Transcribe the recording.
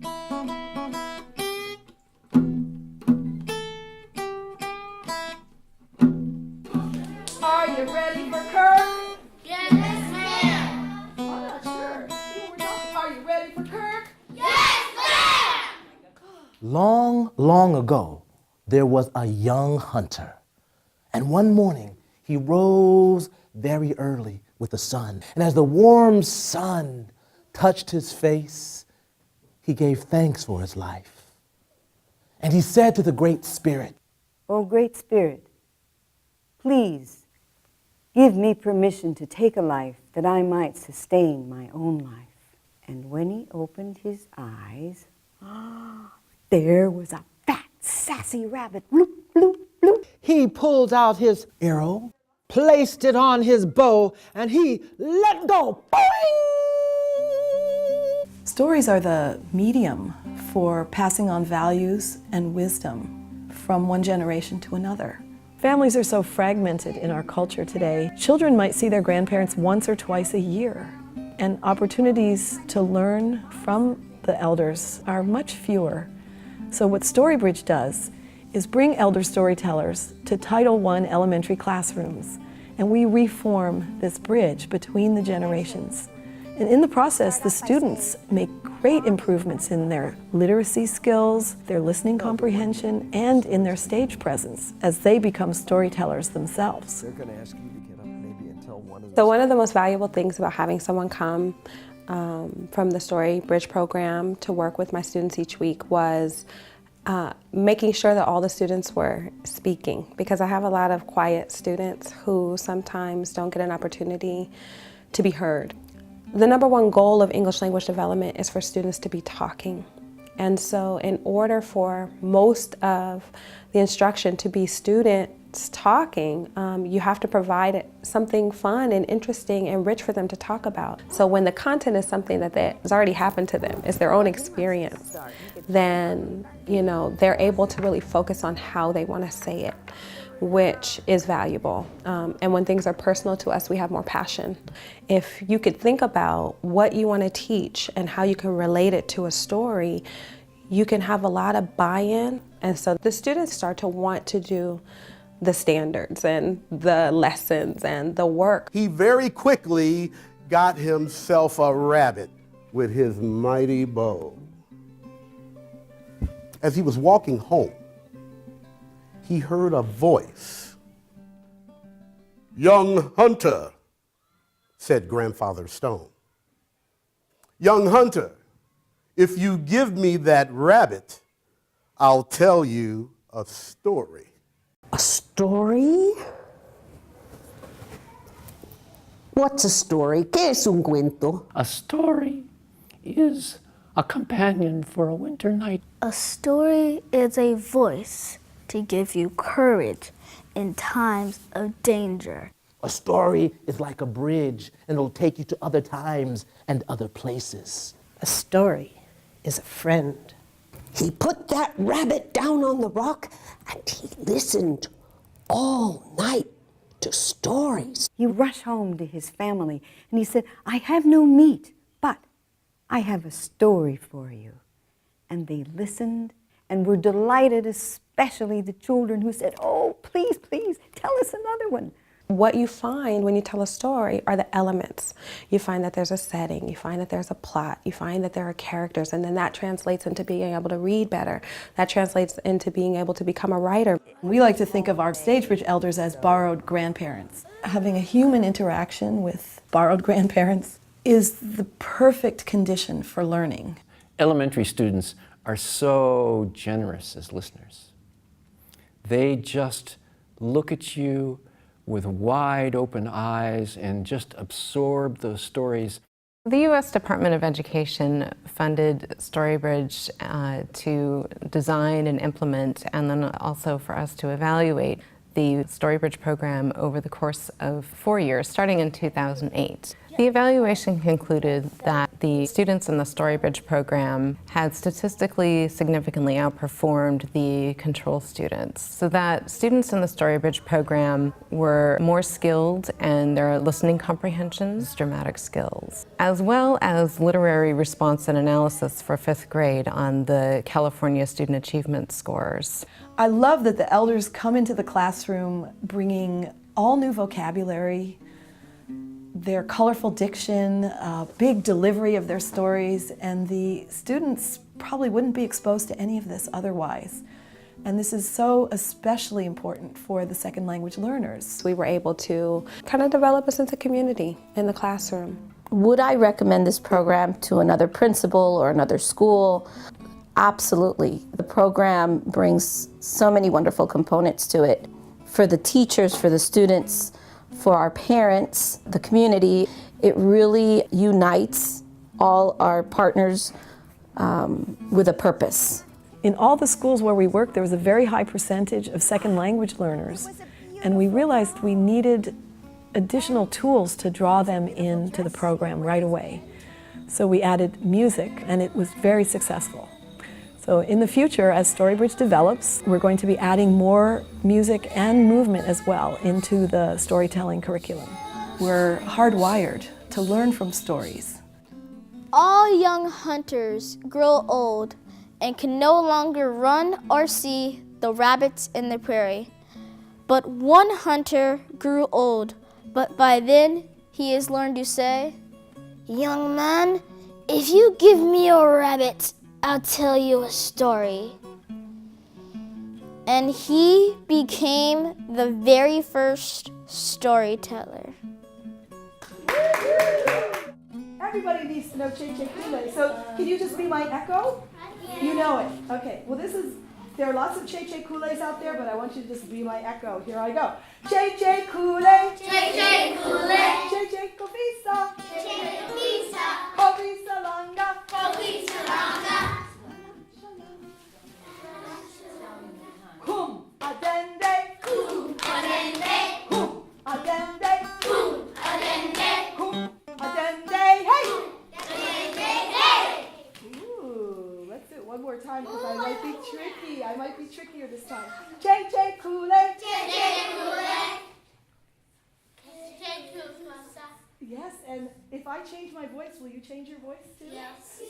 Are you ready for Kirk? Yes, ma'am. I'm not sure. Are you ready for Kirk? Yes, ma'am. Long, long ago, there was a young hunter. And one morning, he rose very early with the sun. And as the warm sun touched his face, he gave thanks for his life. And he said to the Great Spirit, "O Great Spirit, please give me permission to take a life that I might sustain my own life." And when he opened his eyes, there was a fat, sassy rabbit. Bloop, bloop, bloop. He pulled out his arrow, placed it on his bow, and he let go. Boing! Stories are the medium for passing on values and wisdom from one generation to another. Families are so fragmented in our culture today. Children might see their grandparents once or twice a year, and opportunities to learn from the elders are much fewer. So what Storybridge does is bring elder storytellers to Title I elementary classrooms, and we reform this bridge between the generations. And in the process, the students make great improvements in their literacy skills, their listening comprehension, and in their stage presence as they become storytellers themselves. They're going to ask you to get up maybe and tell one of them. So one of the most valuable things about having someone come from the Storybridge program to work with my students each week was making sure that all the students were speaking, because I have a lot of quiet students who sometimes don't get an opportunity to be heard. The number one goal of English language development is for students to be talking. And so in order for most of the instruction to be students talking, you have to provide something fun and interesting and rich for them to talk about. So when the content is something that has already happened to them, it's their own experience, then they're able to really focus on how they want to say it, which is valuable. And when things are personal to us, we have more passion. If you could think about what you want to teach and how you can relate it to a story, you can have a lot of buy-in. And so the students start to want to do the standards and the lessons and the work. He very quickly got himself a rabbit with his mighty bow. As he was walking home, he heard a voice. "Young hunter," said Grandfather Stone. "Young hunter, if you give me that rabbit, I'll tell you a story." A story? What's a story? ¿Qué es un cuento? A story is a companion for a winter night. A story is a voice to give you courage in times of danger. a story is like a bridge, and it'll take you to other times and other places. A story is a friend. He put that rabbit down on the rock and he listened all night to stories. He rushed home to his family and he said, "I have no meat, but I have a story for you." And they listened and were delighted, especially the children who said, "Oh, please, please, tell us another one." What you find when you tell a story are the elements. You find that there's a setting, you find that there's a plot, you find that there are characters, and then that translates into being able to read better. That translates into being able to become a writer. We like to think of our Stagebridge elders as borrowed grandparents. Having a human interaction with borrowed grandparents is the perfect condition for learning. Elementary students are so generous as listeners. They just look at you with wide open eyes and just absorb those stories. The U.S. Department of Education funded Storybridge to design and implement, and then also for us to evaluate the Storybridge program over the course of 4 years, starting in 2008. The evaluation concluded that the students in the Storybridge program had statistically significantly outperformed the control students, so that students in the Storybridge program were more skilled in their listening comprehensions, dramatic skills, as well as literary response and analysis for 5th grade on the California Student Achievement Scores. I love that the elders come into the classroom bringing all new vocabulary, their colorful diction, big delivery of their stories, and the students probably wouldn't be exposed to any of this otherwise. And this is so especially important for the second language learners. We were able to kind of develop a sense of community in the classroom. Would I recommend this program to another principal or another school? Absolutely. The program brings so many wonderful components to it. For the teachers, for the students, for our parents, the community, it really unites all our partners with a purpose. In all the schools where we worked, there was a very high percentage of second language learners, and we realized we needed additional tools to draw them into the program right away. So we added music, and it was very successful. So in the future, as Storybridge develops, we're going to be adding more music and movement as well into the storytelling curriculum. We're hardwired to learn from stories. All young hunters grow old and can no longer run or see the rabbits in the prairie. But one hunter grew old, but by then he has learned to say, "Young man, if you give me a rabbit, I'll tell you a story." And he became the very first storyteller. Everybody needs to know Che-Che Kool-Aid. So can you just be my echo? You know it. Okay. Well, there are lots of Che-Che Kool-Aids out there, but I want you to just be my echo. Here I go. Che-Che Kool-Aid. Che-Che Kool-Aid. Che-Che Kofisa. Che-Che Kofisa. Kofisa Langa. Kofisa Langa. Kum adende. Kum adende. Kum adende. Kum adende. Kum adende. Hey. Adende. Hey. Ooh, let's do it one more time because I might be tricky. I might be trickier this time. Che-Che Kool-Aid. Che-Che Kool-Aid. Che-Che Kool-Aid. Yes, and if I change my voice, will you change your voice too? Yes.